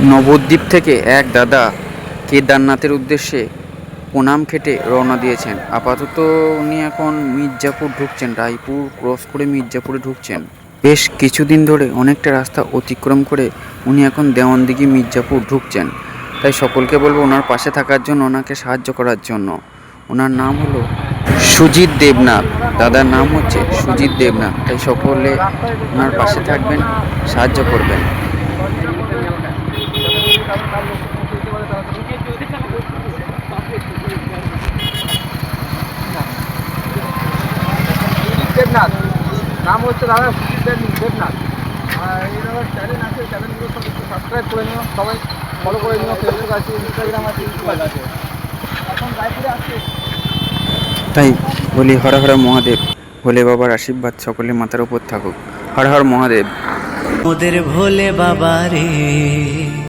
নবদ্বীপ থেকে এক দাদা কেদারনাথের উদ্দেশ্যে প্রণাম খেটে রওনা দিয়েছেন। আপাতত উনি এখন মির্জাপুর ঢুকছেন, রায়পুর ক্রস করে মির্জাপুরে ঢুকছেন। বেশ কিছুদিন ধরে অনেকটা রাস্তা অতিক্রম করে উনি এখন দেওয়ানদিঘি মির্জাপুর ঢুকছেন। তাই সকলকে বলবো ওনার পাশে থাকার জন্য, ওনাকে সাহায্য করার জন্য। ওনার নাম হলো সুজিত দেবনাথ, দাদার নাম হচ্ছে সুজিত দেবনাথ। তাই সকলে ওনার পাশে থাকবেন, সাহায্য করবেন। দেবনাথ নাম হচ্ছে দাদা সুজিত দেবনাথ। আর এই দাদার চ্যানেল আছে, চ্যানেলগুলো সব একটু সাবস্ক্রাইব করে নিও, সবাই ফলো করে নিও। ফেসবুক আছে, ইনস্টাগ্রাম আছে, ইউটিউব আছে। এখন রায়পুরে আসছে। তাই বলি হর হর মহাদেব, ভোলে বাবার আশীর্বাদ সকলের মাথার উপর থাকুক। হর হর মহাদেব। ওদের ভোলে বাবা রে।